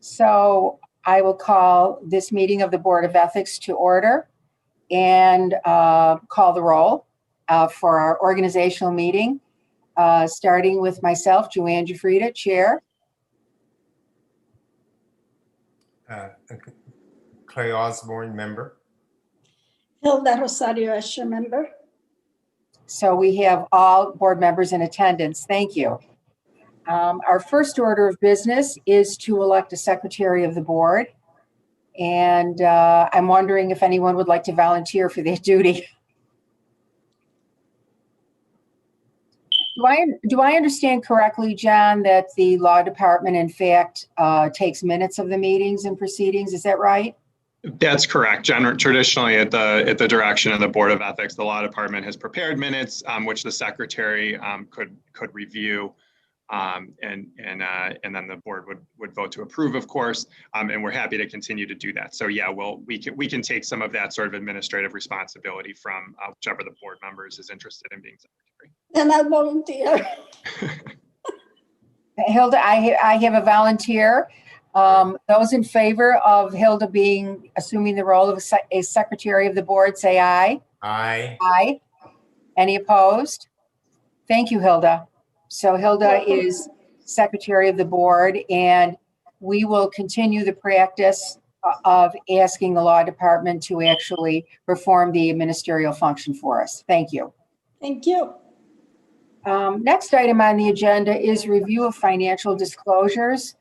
So I will call this meeting of the Board of Ethics to order and call the roll for our organizational meeting, starting with myself, Joanne Jafrida, Chair. Clay Osborne, member. Hilda Rosario Escher, member. So we have all board members in attendance. Thank you. Our first order of business is to elect a secretary of the board. And I'm wondering if anyone would like to volunteer for that duty. Do I understand correctly, John, that the law department, in fact, takes minutes of the meetings and proceedings? Is that right? That's correct. Traditionally, at the direction of the Board of Ethics, the law department has prepared minutes, which the secretary could review, and then the board would vote to approve, of course. And we're happy to continue to do that. So yeah, we can take some of that sort of administrative responsibility from whichever the board members is interested in being secretary. And I volunteer. Hilda, I have a volunteer. Those in favor of Hilda assuming the role of a secretary of the board, say aye. Aye. Aye. Any opposed? Thank you, Hilda. So Hilda is secretary of the board, and we will continue the practice of asking the law department to actually perform the ministerial function for us. Thank you. Thank you. Next item on the agenda is review of financial disclosures.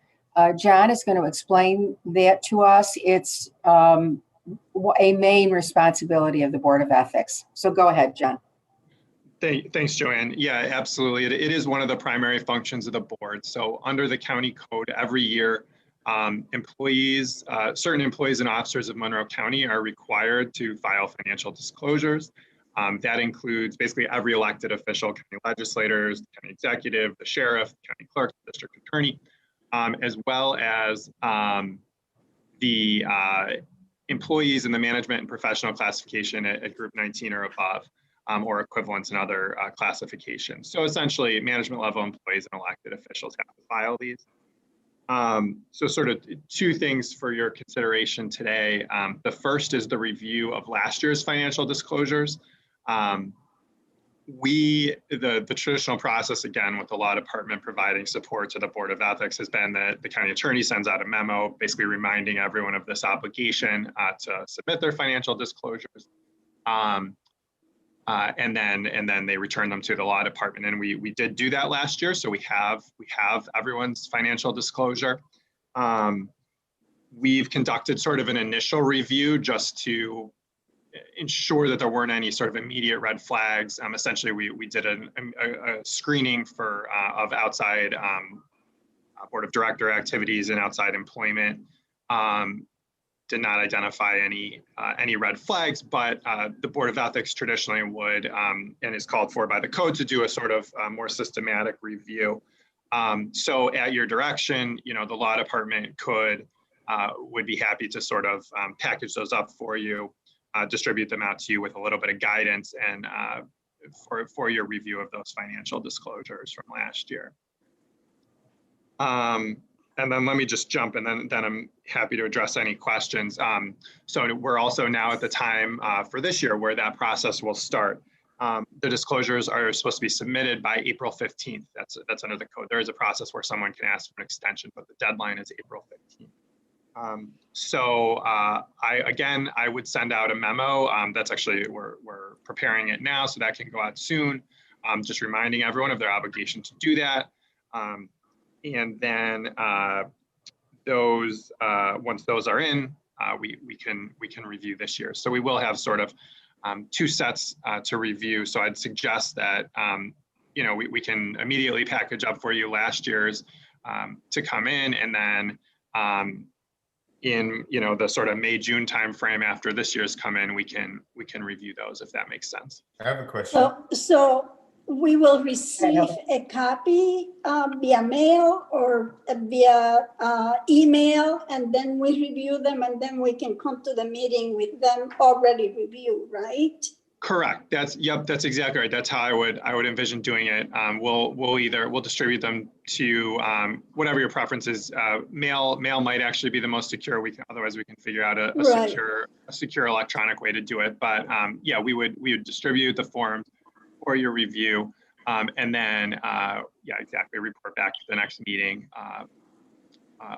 John is going to explain that to us. It's a main responsibility of the Board of Ethics. So go ahead, John. Thanks, Joanne. Yeah, absolutely. It is one of the primary functions of the board. So under the county code, every year, certain employees and officers of Monroe County are required to file financial disclosures. That includes basically every elected official, county legislators, the county executive, the sheriff, the county clerk, the district attorney, as well as the employees in the management and professional classification at Group 19 or above, or equivalents in other classifications. So essentially, management level employees and elected officials have to file these. So sort of two things for your consideration today. The first is the review of last year's financial disclosures. The traditional process, again, with the law department providing support to the Board of Ethics, has been that the county attorney sends out a memo basically reminding everyone of this obligation to submit their financial disclosures. And then they return them to the law department. And we did do that last year. So we have everyone's financial disclosure. We've conducted sort of an initial review just to ensure that there weren't any sort of immediate red flags. Essentially, we did a screening of outside board of director activities and outside employment. Did not identify any red flags, but the Board of Ethics traditionally would and is called for by the code to do a sort of more systematic review. So at your direction, the law department would be happy to sort of package those up for you, distribute them out to you with a little bit of guidance and for your review of those financial disclosures from last year. And then let me just jump, and then I'm happy to address any questions. So we're also now at the time for this year where that process will start. The disclosures are supposed to be submitted by April 15th. That's under the code. There is a process where someone can ask for an extension, but the deadline is April 15th. So I would send out a memo. That's actually, we're preparing it now, so that can go out soon. Just reminding everyone of their obligation to do that. And then once those are in, we can review this year. So we will have sort of two sets to review. So I'd suggest that we can immediately package up for you last year's to come in, and then in the sort of May-June timeframe after this year's come in, we can review those, if that makes sense. I have a question. So we will receive a copy via mail or via email, and then we review them, and then we can come to the meeting with them already reviewed, right? Correct. That's exactly right. That's how I would envision doing it. We'll distribute them to whatever your preference is. Mail might actually be the most secure. Otherwise we can figure out a Right. secure electronic way to do it. But yeah, we would distribute the forms for your review, and then yeah, exactly, report back to the next meeting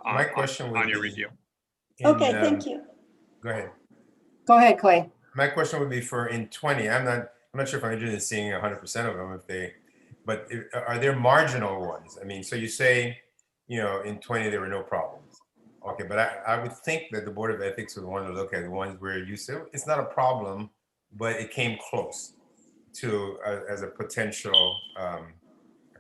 My question would on your be review. Okay, thank you. Go ahead. Go ahead, Clay. My question would be for in 20. I'm not sure if I'm interested in seeing 100% of them but are there marginal ones? I mean, so you say, in 20 there were no problems. Okay, but I would think that the Board of Ethics would want to look at the ones where you say it's not a problem, but it came close to as a potential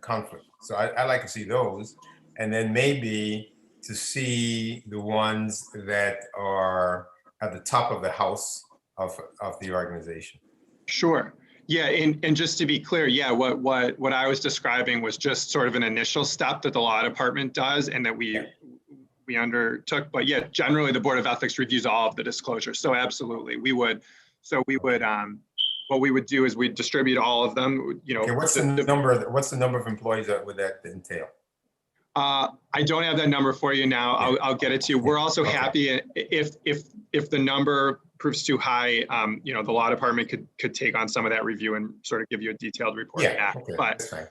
conflict. So I like to see those, and then maybe to see the ones that are at the top of the house of the organization. Sure. Yeah, and just to be clear, yeah, what I was describing was just sort of an initial step that the law department does and that we undertook. But yeah, generally the Board of Ethics reviews all of the disclosures. So absolutely, what we would do is we'd distribute all of them. Okay, what's the number of employees that would that entail? I don't have that number for you now. I'll get it to you. We're also happy if the number proves too high, the law department could take on some of that review and sort of give you a detailed report back. Okay,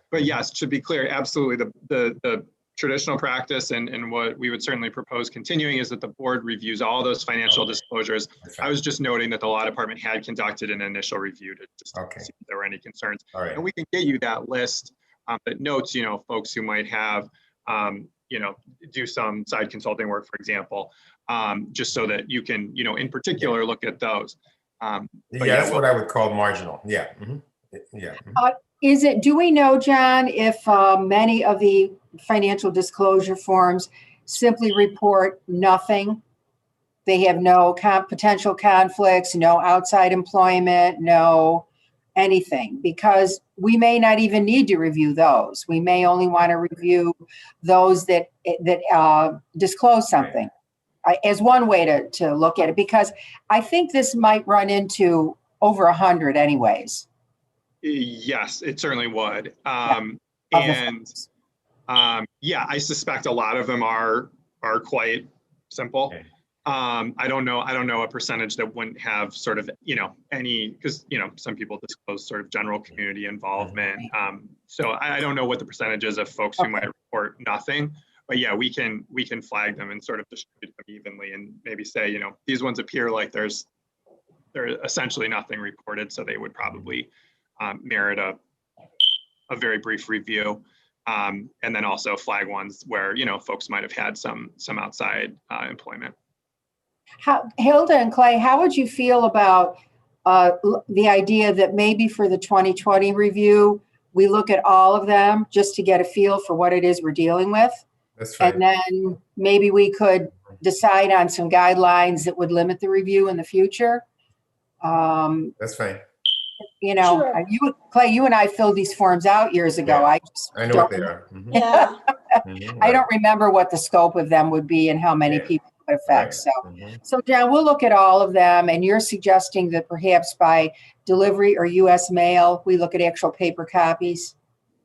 but yes, to be clear, absolutely the traditional practice and what we would certainly propose continuing is that the board reviews all those financial disclosures. I was just noting that the law department had conducted an initial review to just see if there were any concerns. All right. And we can get you that list that notes, folks who might have, do some side consulting work, for example, just so that you can, in particular, look at those. That's what I would call marginal. Yeah. Mm-hmm. Yeah. Mm-hmm. Do we know, John, if many of the financial disclosure forms simply report nothing? They have no potential conflicts, no outside employment, no anything, because we may not even need to review those. We may only want to review those that disclose something as one way to look at it, because I think this might run into over 100 anyways. Yes, it certainly would. Yeah, I suspect a lot of them are quite simple. Okay. I don't know a percentage that wouldn't have sort of, any, because, some people disclose sort of general community involvement. So I don't know what the percentage is of folks who might report nothing, but yeah, we can flag them and sort of distribute them evenly and maybe say, these ones appear like there's essentially nothing reported. So they would probably merit a very brief review. And then also flag ones where, folks might have had some outside employment. Hilda and Clay, how would you feel about the idea that maybe for the 2020 review, we look at all of them just to get a feel for what it is we're dealing with? That's right. And then maybe we could decide on some guidelines that would limit the review in the future. That's fine. Sure. Clay, you and I filled these forms out years ago. Yeah. I know what they are. Mm-hmm. Yeah. Mm-hmm. I don't remember what the scope of them would be and how many people it would affect. Right. So John, we'll look at all of them, and you're suggesting that perhaps by delivery or U.S. mail, we look at actual paper copies.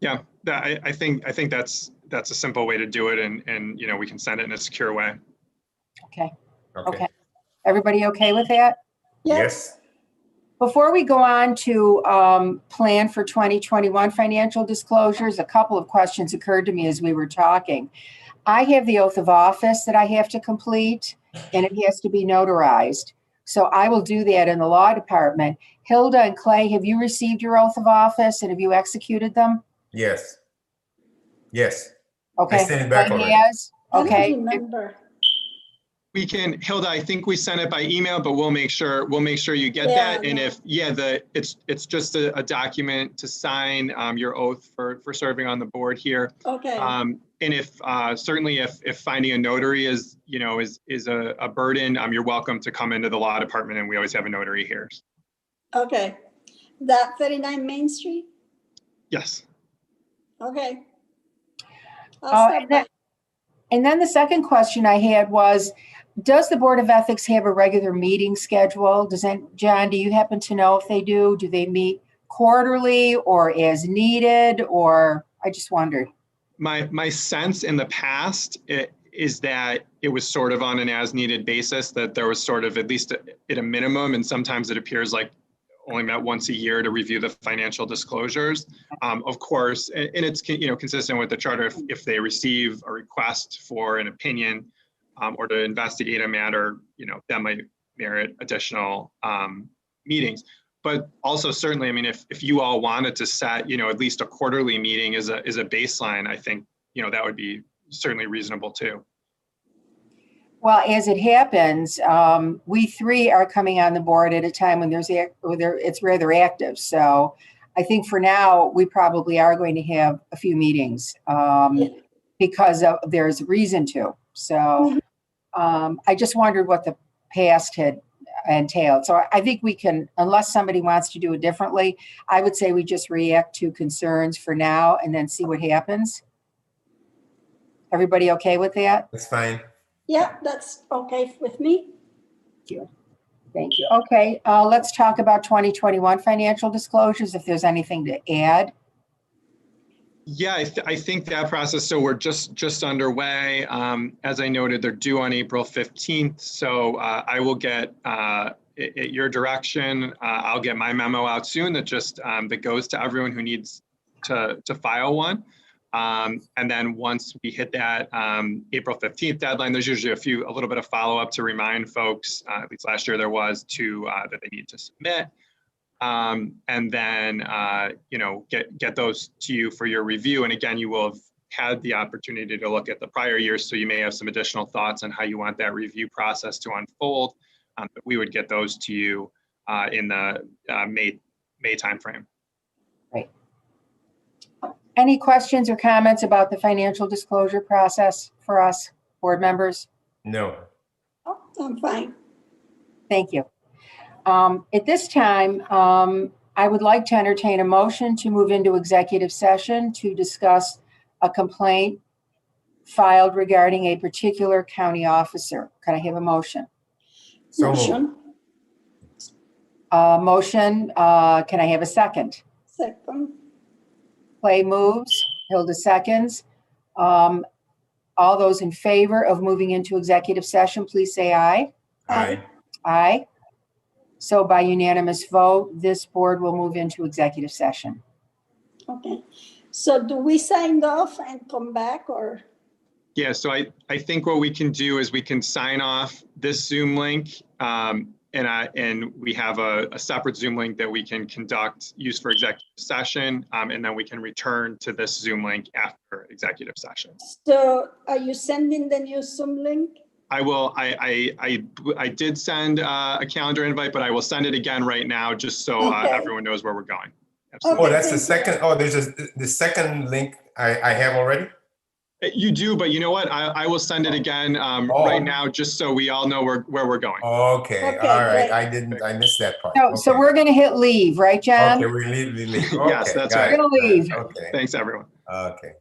Yeah, I think that's a simple way to do it, and we can send it in a secure way. Okay. Everybody okay with that? Yes. Before we go on to plan for 2021 financial disclosures, a couple of questions occurred to me as we were talking. I have the oath of office that I have to complete, and it has to be notarized. So I will do that in the law department. Hilda and Clay, have you received your oath of office, and have you executed them? Yes. Okay. I sent it back already. Okay. I don't remember. We can, Hilda, I think we sent it by email, but we'll make sure you get that. And if it's just a document to sign your oath for serving on the board here. Okay. And if certainly if finding a notary is a burden, you're welcome to come into the law department, and we always have a notary here. Okay. That 39 Main Street? Yes. Okay. I'll stop by. And then the second question I had was, Does the Board of Ethics have a regular meeting schedule? John, do you happen to know if they do? Do they meet quarterly or as needed, or I just wondered. My sense in the past is that it was sort of on an as needed basis, that there was sort of at least at a minimum, and sometimes it appears like only met once a year to review the financial disclosures. Of course, and it's consistent with the charter. If they receive a request for an opinion or to investigate a matter, that might merit additional meetings. But also certainly, I mean, if you all wanted to set, at least a quarterly meeting as a baseline, I think, that would be certainly reasonable too. Well, as it happens, we three are coming on the board at a time when it's rather active. So I think for now, we probably are going to have a few meetings because there's reason to. So I just wondered what the past had entailed. So I think we can, unless somebody wants to do it differently, I would say we just react to concerns for now and then see what happens. Everybody okay with that? That's fine. Yeah, that's okay with me. Thank you. Okay, let's talk about 2021 financial disclosures, if there's anything to add. Yeah, I think that process, so we're just underway. As I noted, they're due on April 15th. So I will get, at your direction, I'll get my memo out soon that just, that goes to everyone who needs to file one. And then once we hit that April 15th deadline, there's usually a little bit of follow-up to remind folks, at least last year there was, that they need to submit. And then, get those to you for your review. And again, you will have had the opportunity to look at the prior years, so you may have some additional thoughts on how you want that review process to unfold. But we would get those to you in the May timeframe. Right. Any questions or comments about the financial disclosure process for us, board members? No. Oh, I'm fine. Thank you. At this time, I would like to entertain a motion to move into executive session to discuss a complaint filed regarding a particular county officer. Can I have a motion? So moved. Motion. Motion, can I have a second? Second. Clay moves, Hilda seconds. All those in favor of moving into executive session, please say aye. Aye. Aye. So by unanimous vote, this board will move into executive session. Okay. So do we sign off and come back, or? Yeah, so I think what we can do is we can sign off this Zoom link, and we have a separate Zoom link that we can use for executive session, and then we can return to this Zoom link after executive session. So are you sending the new Zoom link? I will. I did send a calendar invite, but I will send it again right now, just so Okay. everyone knows where we're going. Absolutely. Oh, that's the second. Oh, there's the second link I have already. You do, but you know what? I will send it again right now, just so we all know where we're going. Okay. Okay, All right. great. I missed that part. So Okay. we're going to hit leave, right, John? Okay, we leave. Okay, Yes, that's got right. it. We're gonna leave. Okay. Thanks, everyone. Okay.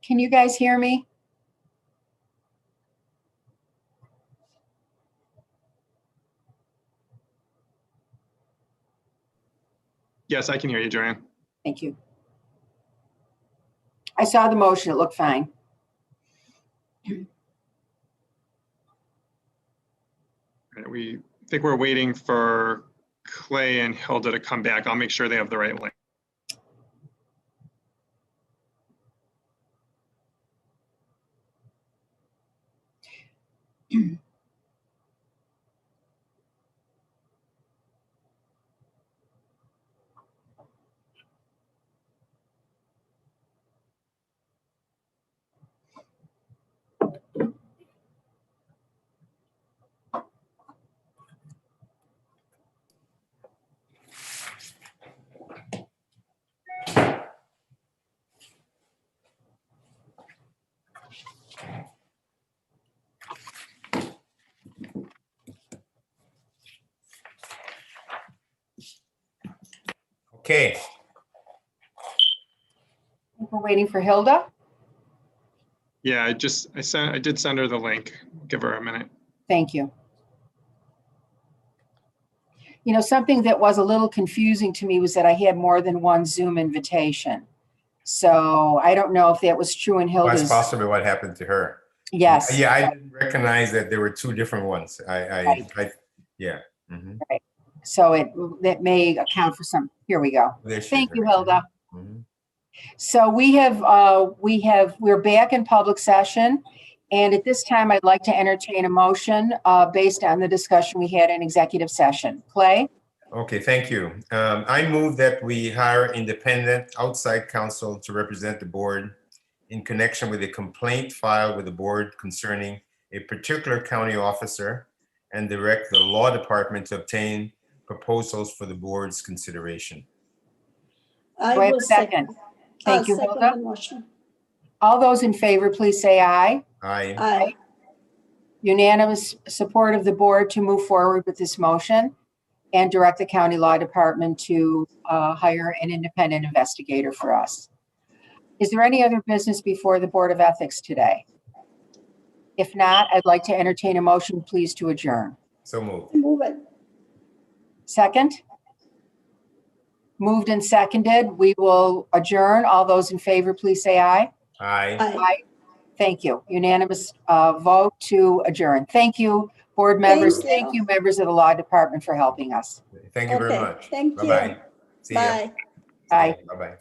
Can you guys hear me? Yes, I can hear you, Joanne. Thank you. I saw the motion. It looked fine. All right, we think we're waiting for Clay and Hilda to come back. I'll make sure they have the right link. Okay, We're waiting for Hilda. Yeah, I did send her the link. Give her a minute. Thank you. You know, something that was a little confusing to me was that I had more than one Zoom invitation. So I don't know if that was true in well, that's Hilda's. possibly what happened to her. Yes. Yeah, I didn't recognize that there were two different ones. Yeah. Mhm. So that may account for some. Here we go. There she Thank is. you, Hilda. Mhm. So we're back in public session. And at this time, I'd like to entertain a motion based on the discussion we had in executive session. Clay? Okay, thank you. I move that we hire independent outside counsel to represent the board in connection with a complaint filed with the board concerning a particular county officer and direct the law department to obtain proposals for the board's consideration. I Do I have will a second? I'll Thank you, second Hilda. the motion. All those in favor, please say aye. Aye. Aye. Unanimous support of the board to move forward with this motion and direct the county law department to hire an independent investigator for us. Is there any other business before the Board of Ethics today? If not, I'd like to entertain a motion, please, to adjourn. So moved. Move it. Second? Moved and seconded. We will adjourn. All those in favor, please say aye. Aye. Aye. Thank you. Unanimous vote to adjourn. Thank you, board members. Thank you. Thank you, members of the law department, for helping us. Thank you very Okay, much. thank you. Bye-bye. See ya. Bye. Bye. Bye-bye.